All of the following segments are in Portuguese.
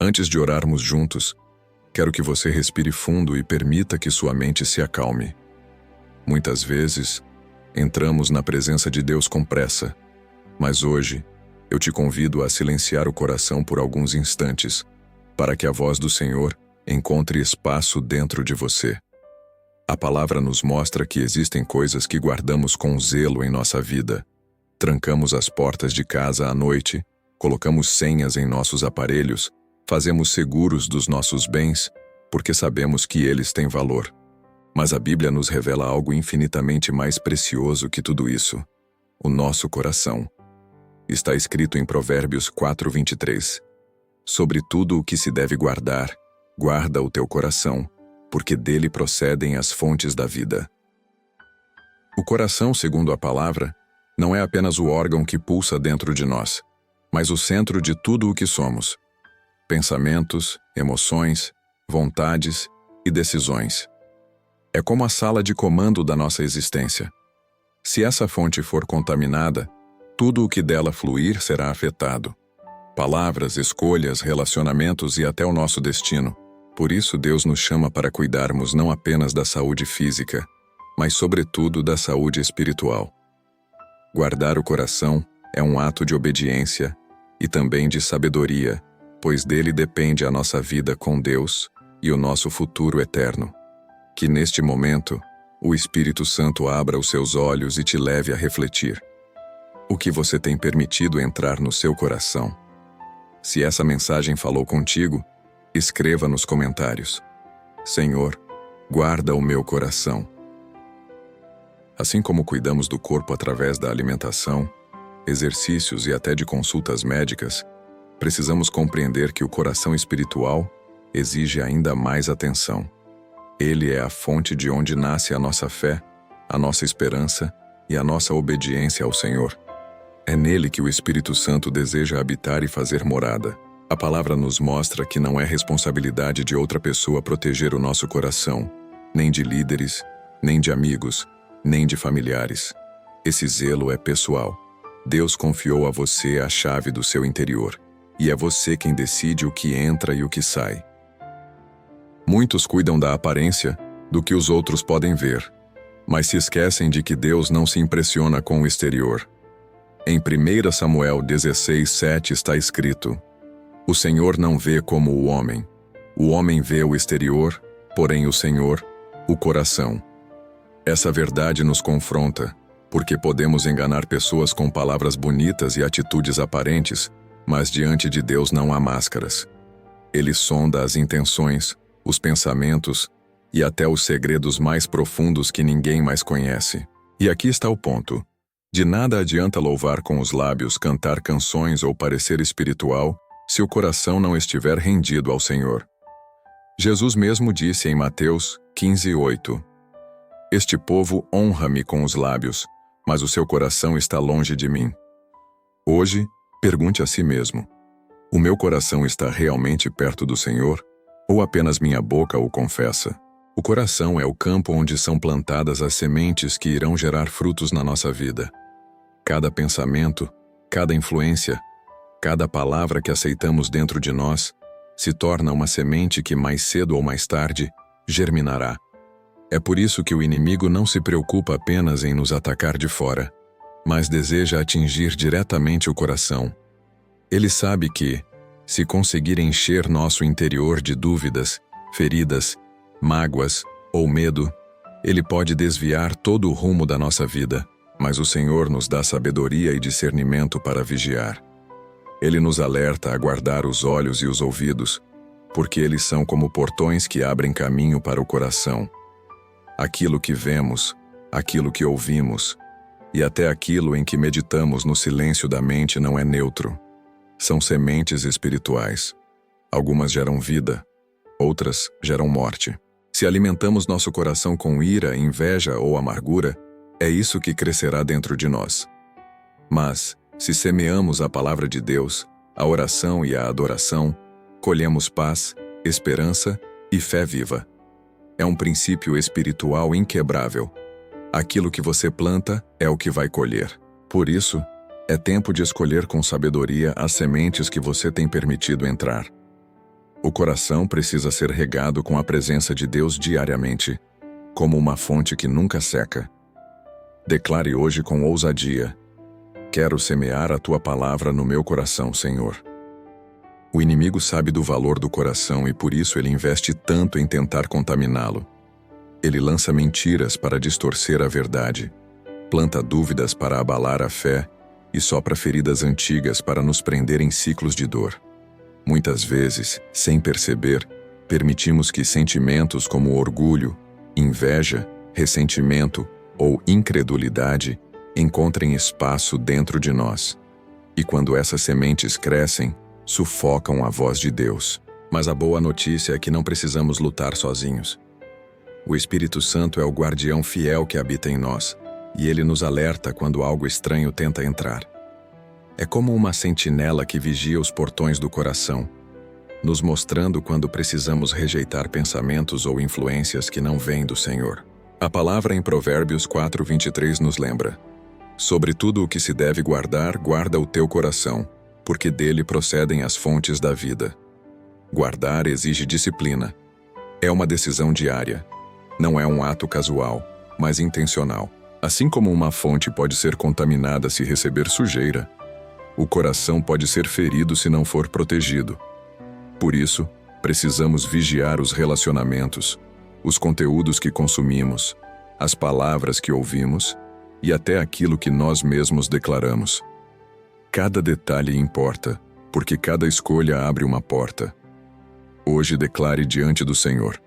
Antes de orarmos juntos, quero que você respire fundo e permita que sua mente se acalme. Muitas vezes, entramos na presença de Deus com pressa, mas hoje, eu te convido a silenciar o coração por alguns instantes, para que a voz do Senhor encontre espaço dentro de você. A palavra nos mostra que existem coisas que guardamos com zelo em nossa vida. Trancamos as portas de casa à noite, colocamos senhas em nossos aparelhos, fazemos seguros dos nossos bens, porque sabemos que eles têm valor. Mas a Bíblia nos revela algo infinitamente mais precioso que tudo isso: o nosso coração. Está escrito em Provérbios 4:23. Sobre tudo o que se deve guardar, guarda o teu coração, porque dele procedem as fontes da vida. O coração, segundo a palavra, não é apenas o órgão que pulsa dentro de nós, mas o centro de tudo o que somos. Pensamentos, emoções, vontades e decisões. É como a sala de comando da nossa existência. Se essa fonte for contaminada, tudo o que dela fluir será afetado. Palavras, escolhas, relacionamentos e até o nosso destino. Por isso Deus nos chama para cuidarmos não apenas da saúde física, mas sobretudo da saúde espiritual. Guardar o coração é um ato de obediência e também de sabedoria, pois dele depende a nossa vida com Deus e o nosso futuro eterno. Que neste momento, o Espírito Santo abra os seus olhos e te leve a refletir. O que você tem permitido entrar no seu coração? Se essa mensagem falou contigo, escreva nos comentários: Senhor, guarda o meu coração. Assim como cuidamos do corpo através da alimentação, exercícios e até de consultas médicas, precisamos compreender que o coração espiritual exige ainda mais atenção. Ele é a fonte de onde nasce a nossa fé, a nossa esperança e a nossa obediência ao Senhor. É nele que o Espírito Santo deseja habitar e fazer morada. A palavra nos mostra que não é responsabilidade de outra pessoa proteger o nosso coração, nem de líderes, nem de amigos, nem de familiares. Esse zelo é pessoal. Deus confiou a você a chave do seu interior, e é você quem decide o que entra e o que sai. Muitos cuidam da aparência, do que os outros podem ver, mas se esquecem de que Deus não se impressiona com o exterior. Em 1 Samuel 16:7 está escrito: O Senhor não vê como o homem vê o exterior, porém o Senhor, o coração. Essa verdade nos confronta, porque podemos enganar pessoas com palavras bonitas e atitudes aparentes, mas diante de Deus não há máscaras. Ele sonda as intenções, os pensamentos e até os segredos mais profundos que ninguém mais conhece. E aqui está o ponto. De nada adianta louvar com os lábios, cantar canções ou parecer espiritual, se o coração não estiver rendido ao Senhor. Jesus mesmo disse em Mateus 15:8: Este povo honra-me com os lábios, mas o seu coração está longe de mim. Hoje, pergunte a si mesmo: o meu coração está realmente perto do Senhor, ou apenas minha boca o confessa? O coração é o campo onde são plantadas as sementes que irão gerar frutos na nossa vida. Cada pensamento, cada influência, cada palavra que aceitamos dentro de nós se torna uma semente que mais cedo ou mais tarde germinará. É por isso que o inimigo não se preocupa apenas em nos atacar de fora, mas deseja atingir diretamente o coração. Ele sabe que, se conseguir encher nosso interior de dúvidas, feridas, mágoas ou medo, ele pode desviar todo o rumo da nossa vida, mas o Senhor nos dá sabedoria e discernimento para vigiar. Ele nos alerta a guardar os olhos e os ouvidos, porque eles são como portões que abrem caminho para o coração. Aquilo que vemos, aquilo que ouvimos, e até aquilo em que meditamos no silêncio da mente não é neutro. São sementes espirituais. Algumas geram vida, outras geram morte. Se alimentamos nosso coração com ira, inveja ou amargura, é isso que crescerá dentro de nós. Mas, se semeamos a palavra de Deus, a oração e a adoração, colhemos paz, esperança e fé viva. É um princípio espiritual inquebrável. Aquilo que você planta é o que vai colher. Por isso, é tempo de escolher com sabedoria as sementes que você tem permitido entrar. O coração precisa ser regado com a presença de Deus diariamente, como uma fonte que nunca seca. Declare hoje com ousadia: quero semear a tua palavra no meu coração, Senhor. O inimigo sabe do valor do coração e por isso ele investe tanto em tentar contaminá-lo. Ele lança mentiras para distorcer a verdade, planta dúvidas para abalar a fé e sopra feridas antigas para nos prender em ciclos de dor. Muitas vezes, sem perceber, permitimos que sentimentos como orgulho, inveja, ressentimento ou incredulidade encontrem espaço dentro de nós. E quando essas sementes crescem, sufocam a voz de Deus. Mas a boa notícia é que não precisamos lutar sozinhos. O Espírito Santo é o guardião fiel que habita em nós, e ele nos alerta quando algo estranho tenta entrar. É como uma sentinela que vigia os portões do coração, nos mostrando quando precisamos rejeitar pensamentos ou influências que não vêm do Senhor. A palavra em Provérbios 4:23 nos lembra: sobre tudo o que se deve guardar, guarda o teu coração, porque dele procedem as fontes da vida. Guardar exige disciplina. É uma decisão diária. Não é um ato casual, mas intencional. Assim como uma fonte pode ser contaminada se receber sujeira, o coração pode ser ferido se não for protegido. Por isso, precisamos vigiar os relacionamentos, os conteúdos que consumimos, as palavras que ouvimos e até aquilo que nós mesmos declaramos. Cada detalhe importa, porque cada escolha abre uma porta. Hoje declare diante do Senhor: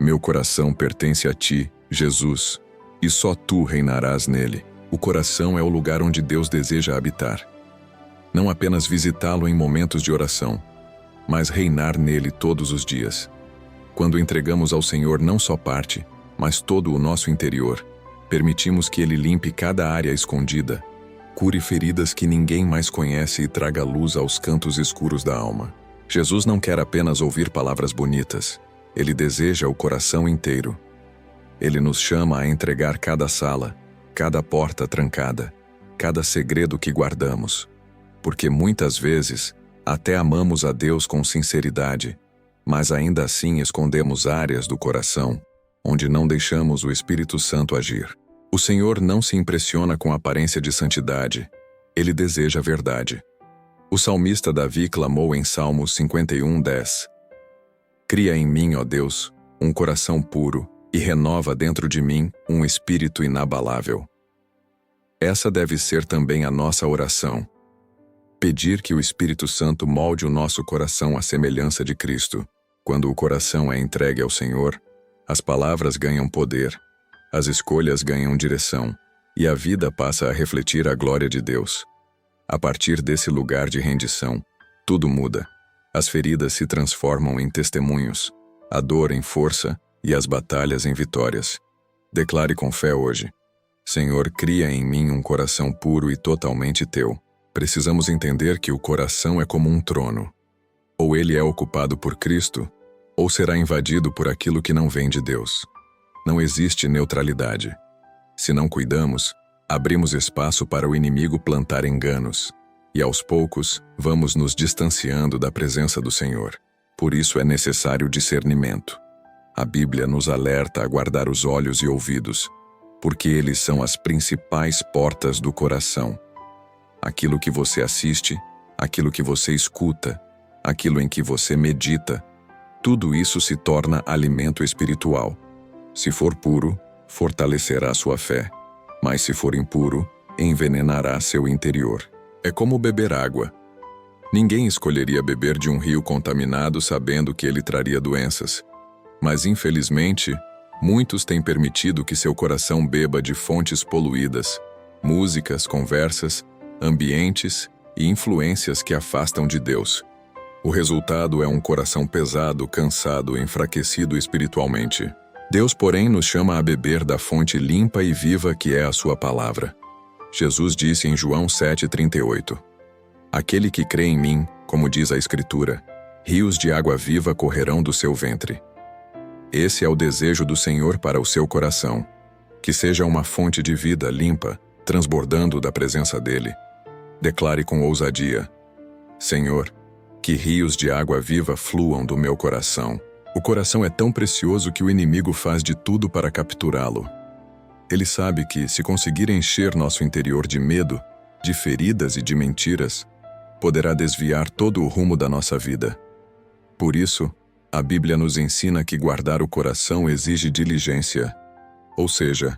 meu coração pertence a ti, Jesus, e só tu reinarás nele. O coração é o lugar onde Deus deseja habitar. Não apenas visitá-lo em momentos de oração, mas reinar nele todos os dias. Quando entregamos ao Senhor não só parte, mas todo o nosso interior, permitimos que Ele limpe cada área escondida, cure feridas que ninguém mais conhece e traga luz aos cantos escuros da alma. Jesus não quer apenas ouvir palavras bonitas, Ele deseja o coração inteiro. Ele nos chama a entregar cada sala, cada porta trancada, cada segredo que guardamos. Porque muitas vezes, até amamos a Deus com sinceridade, mas ainda assim escondemos áreas do coração, onde não deixamos o Espírito Santo agir. O Senhor não se impressiona com a aparência de santidade, Ele deseja a verdade. O salmista Davi clamou em Salmos 51:10: cria em mim, ó Deus, um coração puro, e renova dentro de mim um espírito inabalável. Essa deve ser também a nossa oração. Pedir que o Espírito Santo molde o nosso coração à semelhança de Cristo. Quando o coração é entregue ao Senhor, as palavras ganham poder, as escolhas ganham direção, e a vida passa a refletir a glória de Deus. A partir desse lugar de rendição, tudo muda. As feridas se transformam em testemunhos, a dor em força e as batalhas em vitórias. Declare com fé hoje: Senhor, cria em mim um coração puro e totalmente teu. Precisamos entender que o coração é como um trono. Ou ele é ocupado por Cristo, ou será invadido por aquilo que não vem de Deus. Não existe neutralidade. Se não cuidamos, abrimos espaço para o inimigo plantar enganos, e aos poucos vamos nos distanciando da presença do Senhor. Por isso é necessário discernimento. A Bíblia nos alerta a guardar os olhos e ouvidos, porque eles são as principais portas do coração. Aquilo que você assiste, aquilo que você escuta, aquilo em que você medita, tudo isso se torna alimento espiritual. Se for puro, fortalecerá sua fé, mas se for impuro, envenenará seu interior. É como beber água. Ninguém escolheria beber de um rio contaminado sabendo que ele traria doenças. Mas, infelizmente, muitos têm permitido que seu coração beba de fontes poluídas, músicas, conversas, ambientes e influências que afastam de Deus. O resultado é um coração pesado, cansado, enfraquecido espiritualmente. Deus, porém, nos chama a beber da fonte limpa e viva que é a sua palavra. Jesus disse em João 7,38: aquele que crê em mim, como diz a Escritura, rios de água viva correrão do seu ventre. Esse é o desejo do Senhor para o seu coração, que seja uma fonte de vida limpa, transbordando da presença dele. Declare com ousadia: Senhor, Que rios de água viva fluam do meu coração. O coração é tão precioso que o inimigo faz de tudo para capturá-lo. Ele sabe que, se conseguir encher nosso interior de medo, de feridas e de mentiras, poderá desviar todo o rumo da nossa vida. Por isso, a Bíblia nos ensina que guardar o coração exige diligência, ou seja,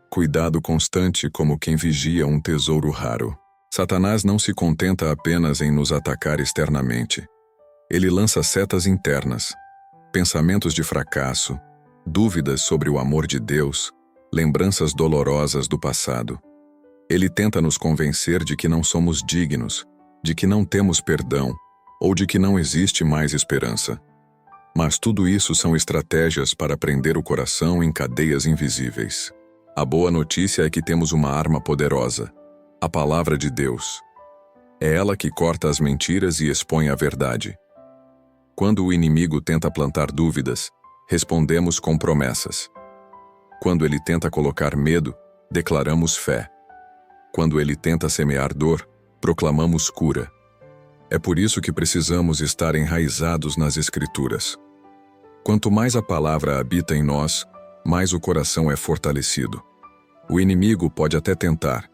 cuidado constante como quem vigia um tesouro raro. Satanás não se contenta apenas em nos atacar externamente. Ele lança setas internas, pensamentos de fracasso, dúvidas sobre o amor de Deus, lembranças dolorosas do passado. Ele tenta nos convencer de que não somos dignos, de que não temos perdão ou de que não existe mais esperança. Mas tudo isso são estratégias para prender o coração em cadeias invisíveis. A boa notícia é que temos uma arma poderosa, a Palavra de Deus. É ela que corta as mentiras e expõe a verdade. Quando o inimigo tenta plantar dúvidas, respondemos com promessas. Quando ele tenta colocar medo, declaramos fé. Quando ele tenta semear dor, proclamamos cura. É por isso que precisamos estar enraizados nas Escrituras. Quanto mais a palavra habita em nós, mais o coração é fortalecido. O inimigo pode até tentar,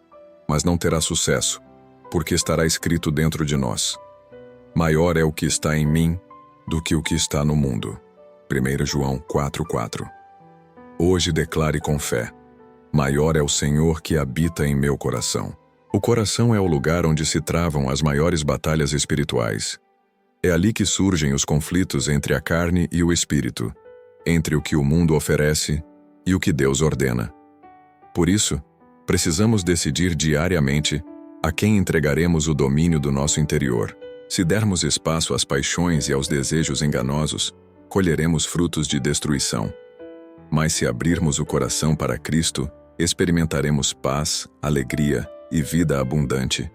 mas não terá sucesso, porque estará escrito dentro de nós: maior é o que está em mim do que o que está no mundo. 1 João 4,4. Hoje declare com fé: maior é o Senhor que habita em meu coração. O coração é o lugar onde se travam as maiores batalhas espirituais. É ali que surgem os conflitos entre a carne e o espírito, entre o que o mundo oferece e o que Deus ordena. Por isso, precisamos decidir diariamente a quem entregaremos o domínio do nosso interior. Se dermos espaço às paixões e aos desejos enganosos, colheremos frutos de destruição. Mas se abrirmos o coração para Cristo, experimentaremos paz, alegria e vida abundante.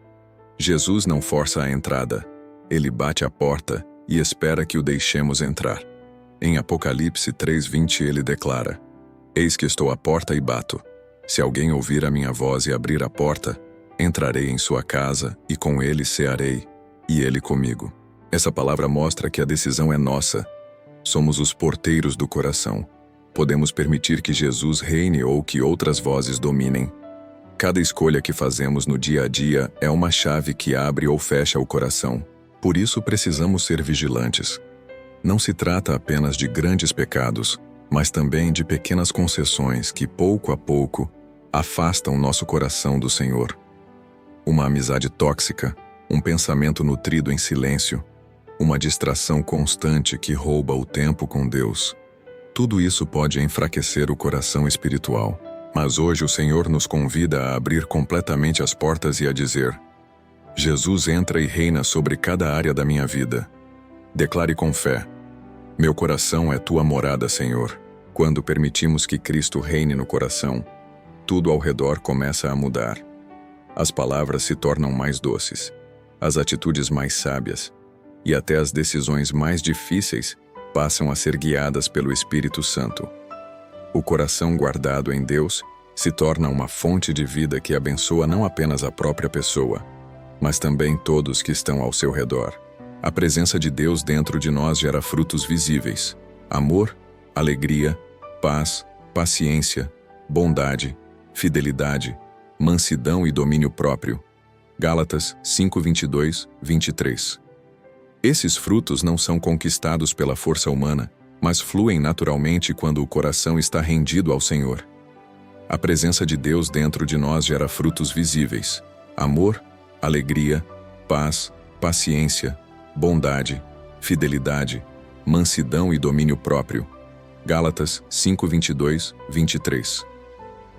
Jesus não força a entrada, ele bate a porta e espera que o deixemos entrar. Em Apocalipse 3:20 ele declara: Eis que estou à porta e bato. Se alguém ouvir a minha voz e abrir a porta, entrarei em sua casa e com ele cearei, e ele comigo. Essa palavra mostra que a decisão é nossa. Somos os porteiros do coração. Podemos permitir que Jesus reine ou que outras vozes dominem. Cada escolha que fazemos no dia a dia é uma chave que abre ou fecha o coração. Por isso precisamos ser vigilantes. Não se trata apenas de grandes pecados, mas também de pequenas concessões que, pouco a pouco, afastam nosso coração do Senhor. Uma amizade tóxica, um pensamento nutrido em silêncio, uma distração constante que rouba o tempo com Deus. Tudo isso pode enfraquecer o coração espiritual. Mas hoje o Senhor nos convida a abrir completamente as portas e a dizer: Jesus entra e reina sobre cada área da minha vida. Declare com fé: meu coração é tua morada, Senhor. Quando permitimos que Cristo reine no coração, tudo ao redor começa a mudar. As palavras se tornam mais doces, as atitudes mais sábias, e até as decisões mais difíceis passam a ser guiadas pelo Espírito Santo. O coração guardado em Deus se torna uma fonte de vida que abençoa não apenas a própria pessoa, mas também todos que estão ao seu redor. A presença de Deus dentro de nós gera frutos visíveis: amor, alegria, paz, paciência, bondade, fidelidade, mansidão e domínio próprio. Gálatas 5:22, 23. Esses frutos não são conquistados pela força humana, mas fluem naturalmente quando o coração está rendido ao Senhor. A presença de Deus dentro de nós gera frutos visíveis: amor, alegria, paz, paciência, bondade, fidelidade, mansidão e domínio próprio. Gálatas 5:22, 23.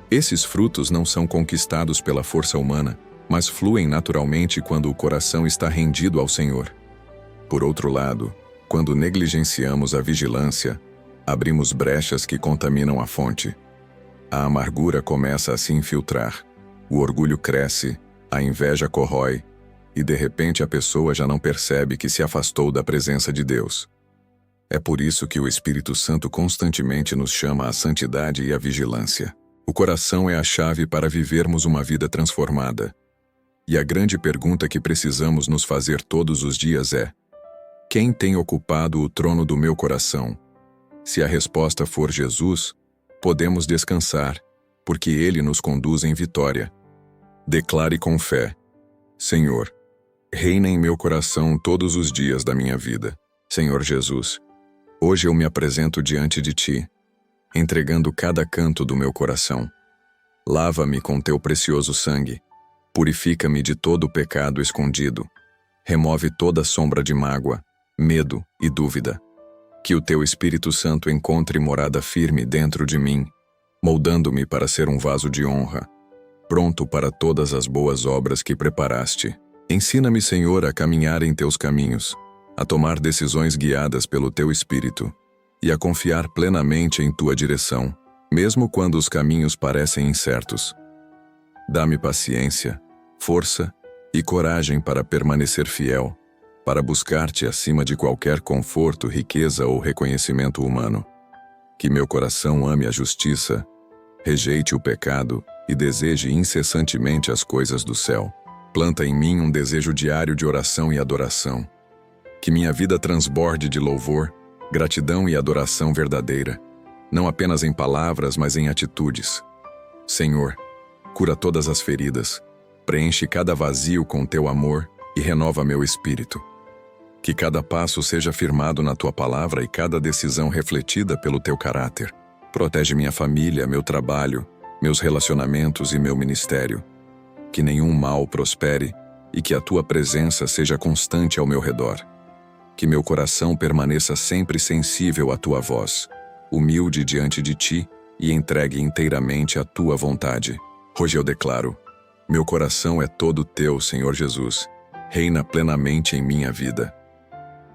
Esses frutos não são conquistados pela força humana, mas fluem naturalmente quando o coração está rendido ao Senhor. Por outro lado, quando negligenciamos a vigilância, abrimos brechas que contaminam a fonte. A amargura começa a se infiltrar, o orgulho cresce, a inveja corrói, e de repente a pessoa já não percebe que se afastou da presença de Deus. É por isso que o Espírito Santo constantemente nos chama à santidade e à vigilância. O coração é a chave para vivermos uma vida transformada. E a grande pergunta que precisamos nos fazer todos os dias é: Quem tem ocupado o trono do meu coração? Se a resposta for Jesus, podemos descansar, porque Ele nos conduz em vitória. Declare com fé: Senhor, reina em meu coração todos os dias da minha vida. Senhor Jesus, hoje eu me apresento diante de Ti, entregando cada canto do meu coração. Lava-me com Teu precioso sangue, purifica-me de todo o pecado escondido, remove toda sombra de mágoa, medo e dúvida. Que o Teu Espírito Santo encontre morada firme dentro de mim, moldando-me para ser um vaso de honra, pronto para todas as boas obras que preparaste. Ensina-me, Senhor, a caminhar em Teus caminhos, a tomar decisões guiadas pelo Teu Espírito e a confiar plenamente em Tua direção, mesmo quando os caminhos parecem incertos. Dá-me paciência, força e coragem para permanecer fiel, para buscar-Te acima de qualquer conforto, riqueza ou reconhecimento humano. Que meu coração ame a justiça, rejeite o pecado e deseje incessantemente as coisas do céu. Planta em mim um desejo diário de oração e adoração. Que minha vida transborde de louvor, gratidão e adoração verdadeira, não apenas em palavras, mas em atitudes. Senhor, cura todas as feridas, preenche cada vazio com Teu amor e renova meu espírito. Que cada passo seja firmado na Tua palavra e cada decisão refletida pelo Teu caráter. Protege minha família, meu trabalho, meus relacionamentos e meu ministério. Que nenhum mal prospere e que a Tua presença seja constante ao meu redor. Que meu coração permaneça sempre sensível à Tua voz, humilde diante de Ti e entregue inteiramente à Tua vontade. Hoje eu declaro: meu coração é todo Teu, Senhor Jesus. Reina plenamente em minha vida.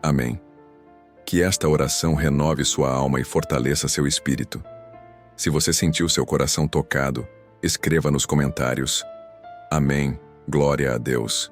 Amém. Que esta oração renove sua alma e fortaleça seu espírito. Se você sentiu seu coração tocado, escreva nos comentários: Amém, glória a Deus.